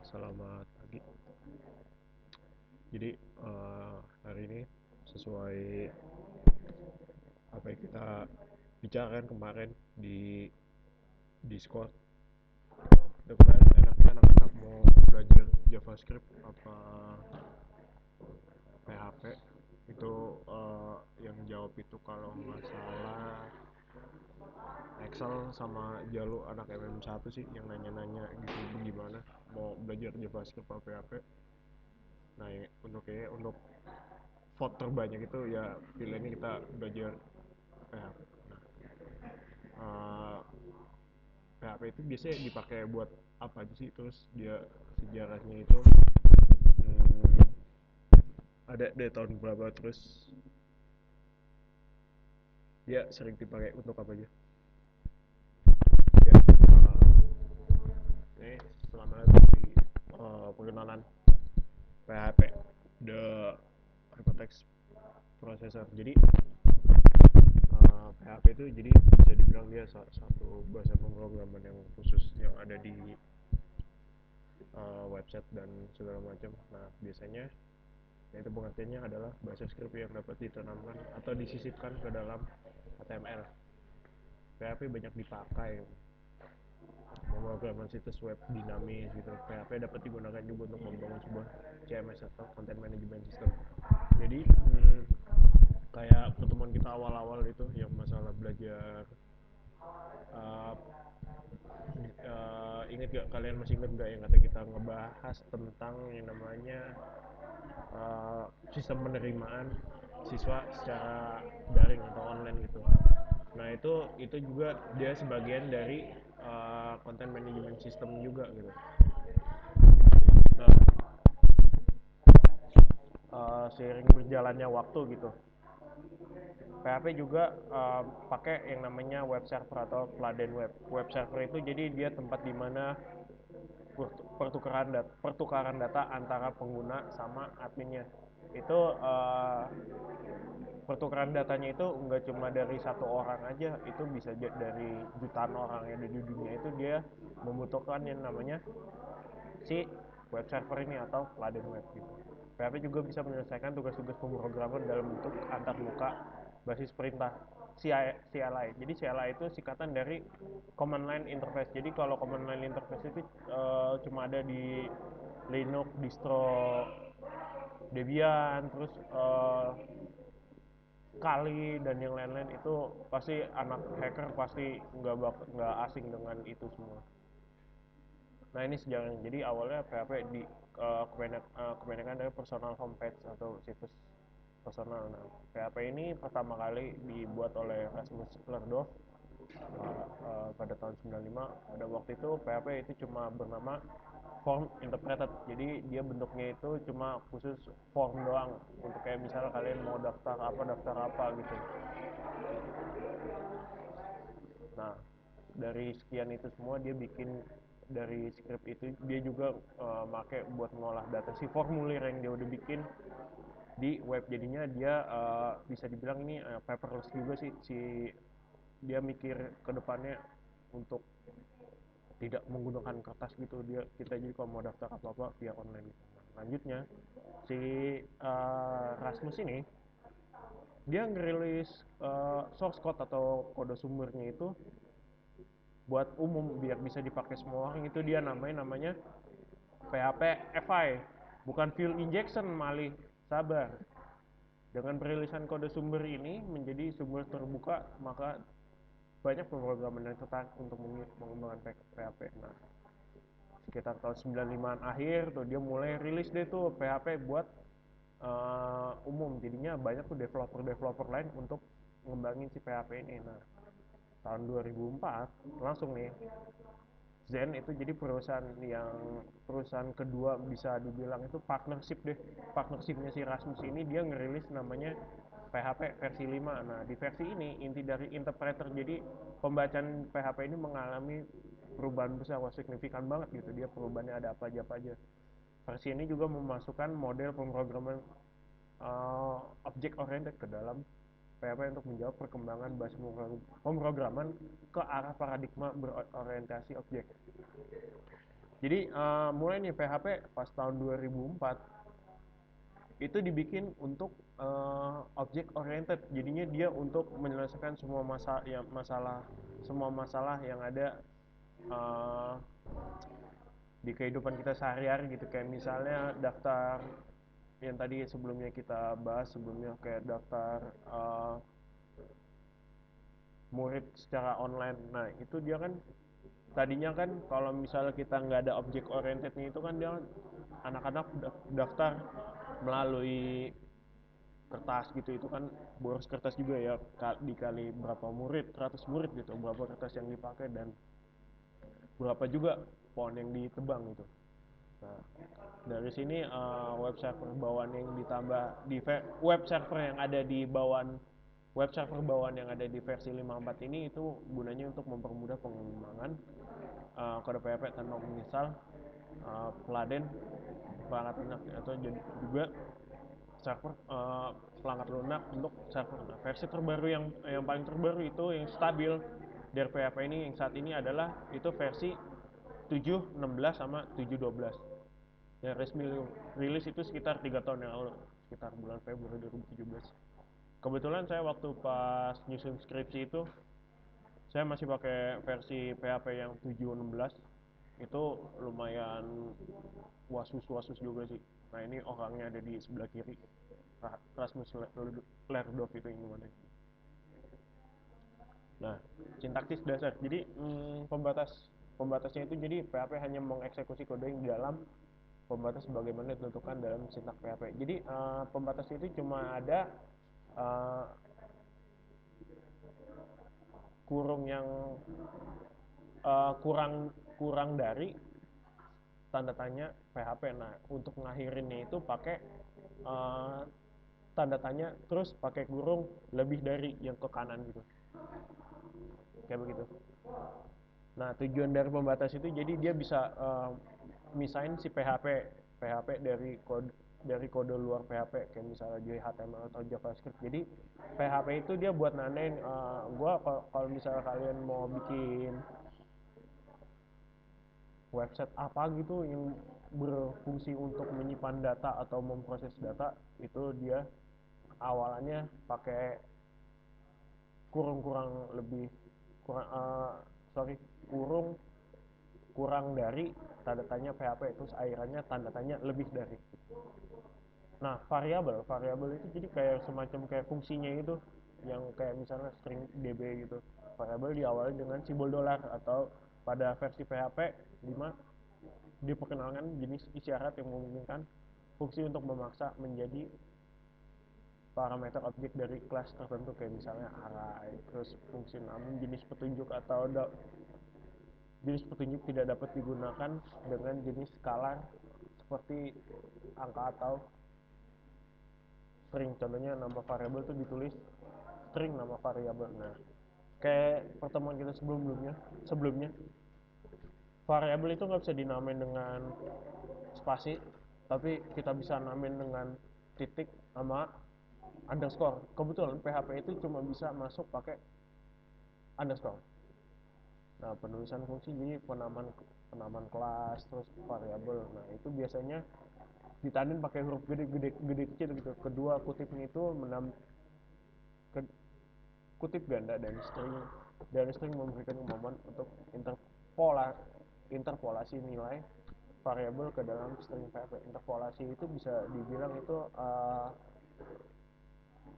Selamat pagi. Jadi hari ini sesuai apa yang kita bicarakan kemarin di Discord, kemarin enaknya anak-anak mau belajar JavaScript apa PHP itu yang jawab itu kalau nggak salah Excel sama Jalu anak MM1 sih yang nanya-nanya gitu gimana mau belajar JavaScript apa PHP. Nah ya, untuk vote terbanyak itu ya pilihannya kita belajar PHP. Nah, PHP itu biasanya dipakai buat apa aja sih, terus dia sejarahnya itu hmm, ada dari tahun berapa, terus dia sering dipakai untuk apa aja ya. Ini selama di pengenalan PHP, the hypertext processor. Jadi PHP itu jadi bisa dibilang dia satu bahasa pemrograman yang khusus yang ada di website dan segala macam. Nah biasanya yaitu pengertiannya adalah bahasa script yang dapat ditanamkan atau disisipkan ke dalam HTML. PHP banyak dipakai pemrograman situs web dinamis gitu. PHP dapat digunakan juga untuk membangun sebuah CMS atau content management system. Jadi kayak pertemuan kita awal-awal itu yang masalah belajar uh, ingat gak, kalian masih ingat gak yang kata kita ngebahas tentang yang namanya sistem penerimaan siswa secara daring atau online gitu. Nah itu juga dia sebagian dari content management system juga gitu. Nah seiring berjalannya waktu gitu, PHP juga pakai yang namanya web server atau Pladen web. Web server itu jadi dia tempat di mana pertukaran data antara pengguna sama adminnya. Itu pertukaran datanya itu nggak cuma dari satu orang aja, itu bisa dari jutaan orang yang ada di dunia. Itu dia membutuhkan yang namanya si web server ini atau Pladen web gitu. PHP juga bisa menyelesaikan tugas-tugas pemrograman dalam bentuk antarmuka basis perintah CLI. Jadi CLI itu singkatan dari Command Line Interface. Jadi kalau Command Line Interface itu cuma ada di Linux, distro Debian, terus Kali dan yang lain-lain. Itu pasti anak hacker pasti nggak asing dengan itu semua. Nah ini sejarahnya. Jadi awalnya PHP di kebanyakan dari personal homepage atau situs personal. Nah PHP ini pertama kali dibuat oleh Rasmus Lerdorf pada tahun 95. Pada waktu itu PHP itu cuma bernama form interpreted. Jadi dia bentuknya itu cuma khusus form doang, untuk kayak misalnya kalian mau daftar apa gitu. Nah dari sekian itu semua dia bikin dari script itu dia juga make buat mengolah data si formulir yang dia udah bikin di web. Jadinya dia bisa dibilang ini paperless juga sih. Dia mikir ke depannya untuk tidak menggunakan kertas gitu. Kita jadi kalau mau daftar apa via online gitu. Nah, lanjutnya si Rasmus ini dia ngerilis source code atau kode sumbernya itu buat umum biar bisa dipakai semua orang. Itu dia namanya PHP FI, bukan fuel injection malih. Sabar. Dengan perilisan kode sumber ini menjadi sumber terbuka, maka banyak pemrograman yang tertarik untuk mengembangkan PHP. Nah sekitar tahun 95-an akhir tuh dia mulai rilis deh tuh PHP buat umum. Jadinya banyak tuh developer lain untuk ngembangin si PHP ini. Nah tahun 2004 langsung nih Zen itu jadi perusahaan kedua, bisa dibilang itu partnershipnya si Rasmus ini. Dia ngerilis namanya PHP versi 5. Nah di versi ini inti dari interpreter, jadi pembacaan PHP ini mengalami perubahan besar, signifikan banget gitu. Dia perubahannya ada apa aja. Versi ini juga memasukkan model pemrograman object oriented ke dalam PHP untuk menjawab perkembangan bahasa pemrograman ke arah paradigma berorientasi objek. Jadi mulai nih PHP pas tahun 2004 itu dibikin untuk object oriented. Jadinya dia untuk menyelesaikan semua masalah yang ada uh, di kehidupan kita sehari-hari gitu, kayak misalnya daftar yang tadi sebelumnya kita bahas sebelumnya, kayak daftar murid secara online. Nah itu dia kan tadinya kan kalau misalnya kita nggak ada object orientednya itu kan dia anak-anak daftar melalui kertas gitu, itu kan boros kertas juga ya, dikali berapa murid, 100 murid gitu, berapa kertas yang dipakai dan berapa juga pohon yang ditebang gitu. Nah, dari sini web server bawaan yang ditambah di web server yang ada di bawaan web server bawaan yang ada di versi 54 ini itu gunanya untuk mempermudah pengembangan kode PHP tanpa menginstal peladen perangkat lunak, atau juga server perangkat lunak untuk server. Nah, versi terbaru yang paling terbaru itu yang stabil dari PHP ini yang saat ini adalah itu versi 7.16 sama 7.12 yang resmi rilis itu sekitar 3 tahun yang lalu, sekitar bulan Februari 2017. Kebetulan saya waktu pas nyusun skripsi itu saya masih pakai versi PHP yang 7.16. Itu lumayan wasus juga sih. Nah ini orangnya ada di sebelah kiri, Rasmus Lerdorf itu yang mana. Nah, sintaksis dasar. Jadi pembatasnya itu, jadi PHP hanya mengeksekusi kode yang di dalam pembatas sebagaimana ditentukan dalam sintaks PHP. Jadi pembatas itu cuma ada uh, kurung yang kurang dari tanda tanya PHP. Nah, untuk ngakhirinnya itu pakai uh, tanda tanya terus pakai kurung lebih dari yang ke kanan gitu. Kayak begitu. Nah, tujuan dari pembatas itu jadi dia bisa misain si PHP dari kode luar PHP, kayak misalnya di HTML atau JavaScript. Jadi PHP itu dia buat nandain gua kalau misalnya kalian mau bikin website apa gitu yang berfungsi untuk menyimpan data atau memproses data, itu dia awalannya pakai kurung lebih kurang sorry kurung kurang dari tanda tanya PHP, itu akhirannya tanda tanya lebih dari. Nah, variabel itu jadi kayak semacam kayak fungsinya itu, yang kayak misalnya string db gitu. Variabel diawali dengan simbol dolar, atau pada versi PHP 5 diperkenalkan jenis isyarat yang memungkinkan fungsi untuk memaksa menjadi parameter objek dari kelas tertentu, kayak misalnya array, terus fungsi namun jenis petunjuk tidak dapat digunakan dengan jenis scalar seperti angka atau string. Contohnya nama variabel itu ditulis string nama variabel. Nah, kayak pertemuan kita sebelumnya variabel itu nggak bisa dinamain dengan spasi, tapi kita bisa namain dengan titik sama underscore. Kebetulan PHP itu cuma bisa masuk pakai underscore. Nah, penulisan fungsi jadi penamaan kelas terus variabel. Nah, itu biasanya ditandin pakai huruf gede kecil gitu. Kedua kutipnya itu kutip ganda dari string memberikan kemampuan untuk interpolasi nilai variabel ke dalam string PHP. Interpolasi itu bisa dibilang itu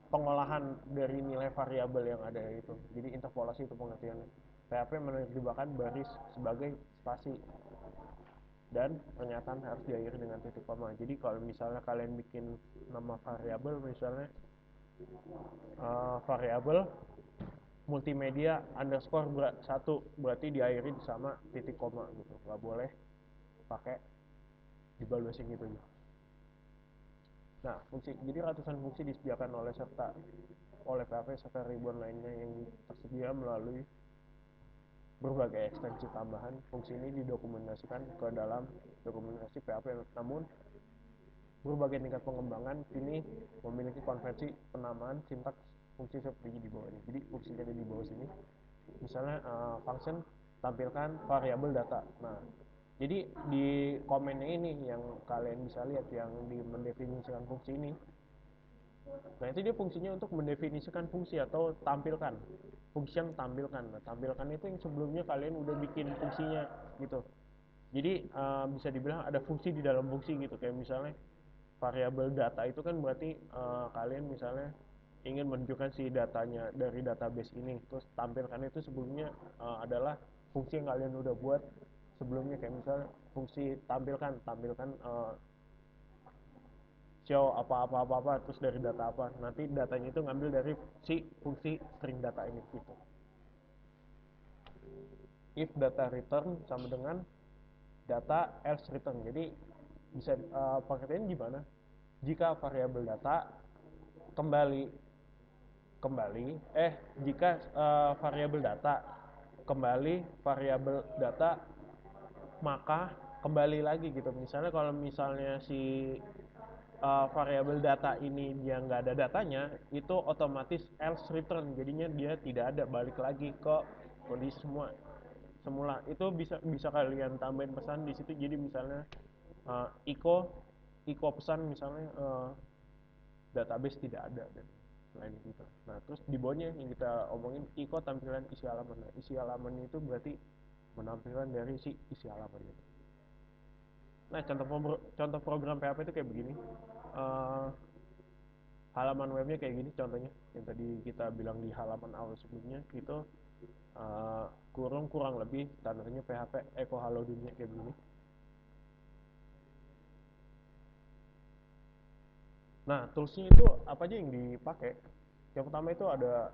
pengolahan dari nilai variabel yang ada itu. Jadi interpolasi itu pengertiannya. PHP menerjemahkan baris sebagai spasi dan pernyataan harus diakhiri dengan titik koma. Jadi kalau misalnya kalian bikin nama variabel, misalnya variabel multimedia underscore 1, berarti diakhiri sama titik koma gitu, nggak boleh pakai dibalusin gitu. Nah, jadi ratusan fungsi disediakan oleh PHP serta ribuan lainnya yang tersedia melalui berbagai ekstensi tambahan. Fungsi ini didokumentasikan ke dalam dokumentasi PHP, namun berbagai tingkat pengembangan kini memiliki konvensi penamaan sintaks fungsi seperti di bawah ini. Jadi fungsinya ada di bawah sini. Misalnya function tampilkan variabel data. Nah, Jadi di komennya ini yang kalian bisa lihat yang di mendefinisikan fungsi ini. Nah itu dia fungsinya untuk mendefinisikan fungsi atau tampilkan. Fungsi yang tampilkan. Nah, tampilkan itu yang sebelumnya kalian udah bikin fungsinya gitu. Jadi bisa dibilang ada fungsi di dalam fungsi gitu. Kayak misalnya variabel data itu kan berarti kalian misalnya ingin menunjukkan si datanya dari database ini. Terus tampilkan itu sebelumnya adalah fungsi yang kalian udah buat sebelumnya, kayak misalnya fungsi tampilkan show apa terus dari data apa, nanti datanya itu ngambil dari si fungsi string data ini gitu. If data return sama dengan data else return. Jadi bisa pengertian gimana, jika variabel data kembali kembali jika variabel data kembali variabel data maka kembali lagi gitu. Misalnya kalau misalnya si variabel data ini dia nggak ada datanya, itu otomatis else return, jadinya dia tidak ada, balik lagi ke kondisi semula. Itu bisa kalian tambahin pesan di situ. Jadi misalnya echo pesan misalnya database tidak ada dan lain gitu. Nah terus di bawahnya yang kita omongin echo tampilan isi halaman. Nah, isi halaman itu berarti menampilkan dari si isi halaman itu. Nah contoh program PHP itu kayak begini. Uh, Halaman webnya kayak gini contohnya, yang tadi kita bilang di halaman awal sebelumnya itu kurang lebih tandanya PHP echo halo dunia kayak begini. Nah toolsnya itu apa aja yang dipakai? Yang pertama itu ada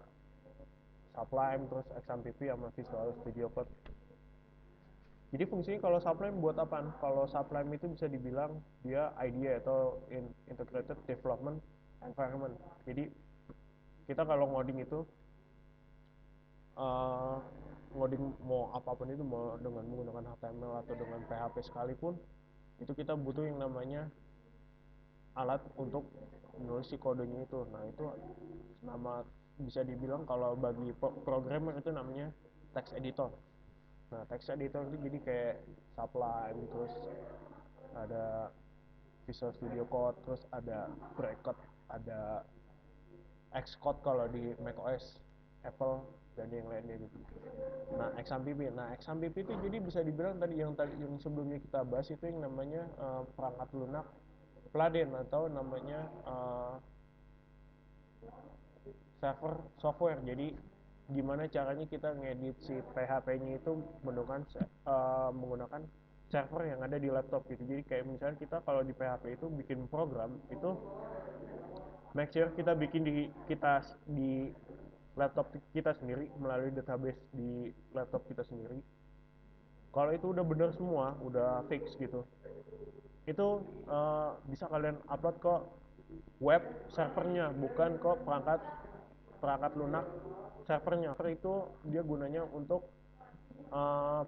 Sublime, terus XMPP sama Visual Studio Code. Jadi fungsinya kalau Sublime buat apaan? Kalau Sublime itu bisa dibilang dia IDE atau Integrated Development Environment. Jadi kita kalau ngoding itu uh, ngoding mau apapun itu, mau dengan menggunakan HTML atau dengan PHP sekalipun, itu kita butuh yang namanya alat untuk menulis si kodenya itu. Nah itu nama, bisa dibilang kalau bagi programmer itu namanya text editor. Nah text editor itu jadi kayak Sublime, terus ada Visual Studio Code, terus ada Bracket, ada Xcode kalau di macOS Apple dan yang lainnya gitu. Nah XMPP itu jadi bisa dibilang tadi yang sebelumnya kita bahas itu yang namanya perangkat lunak Pladen, atau namanya server software. Jadi gimana caranya kita ngedit si PHP-nya itu menggunakan server yang ada di laptop gitu. Jadi kayak misalnya kita kalau di PHP itu bikin program itu make sure kita bikin di laptop kita sendiri melalui database di laptop kita sendiri. Kalau itu udah bener semua, udah fix gitu, itu bisa kalian upload ke web servernya, bukan ke perangkat perangkat lunak servernya. Server itu dia gunanya untuk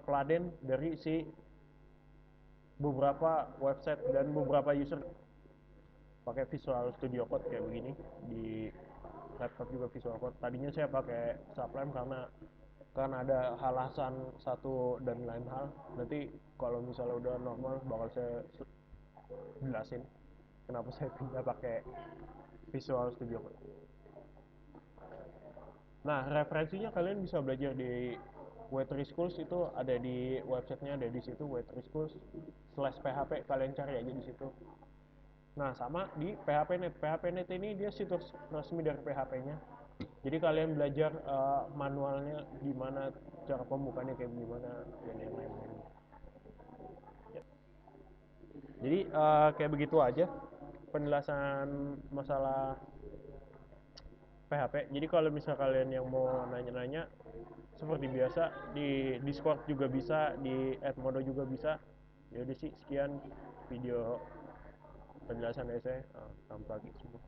peladen dari si beberapa website dan beberapa user. Pakai Visual Studio Code kayak begini, di laptop juga Visual Code. Tadinya saya pakai Sublime karena ada alasan satu dan lain hal. Nanti kalau misalnya udah normal bakal saya jelasin kenapa saya pindah pakai Visual Studio Code. Nah referensinya kalian bisa belajar di W3 Schools, itu ada di websitenya, ada di situ W3 Schools /php, kalian cari aja di situ. Nah sama di PHPNet. PHPNet ini dia situs resmi dari PHP-nya. Jadi kalian belajar manualnya gimana, cara pembukanya kayak gimana dan yang lain-lain. Ya. Jadi kayak begitu aja penjelasan masalah PHP. Jadi kalau misal kalian yang mau nanya-nanya, seperti biasa di Discord juga bisa, di Edmodo juga bisa. Jadi sih sekian video penjelasan essay. Selamat pagi semua.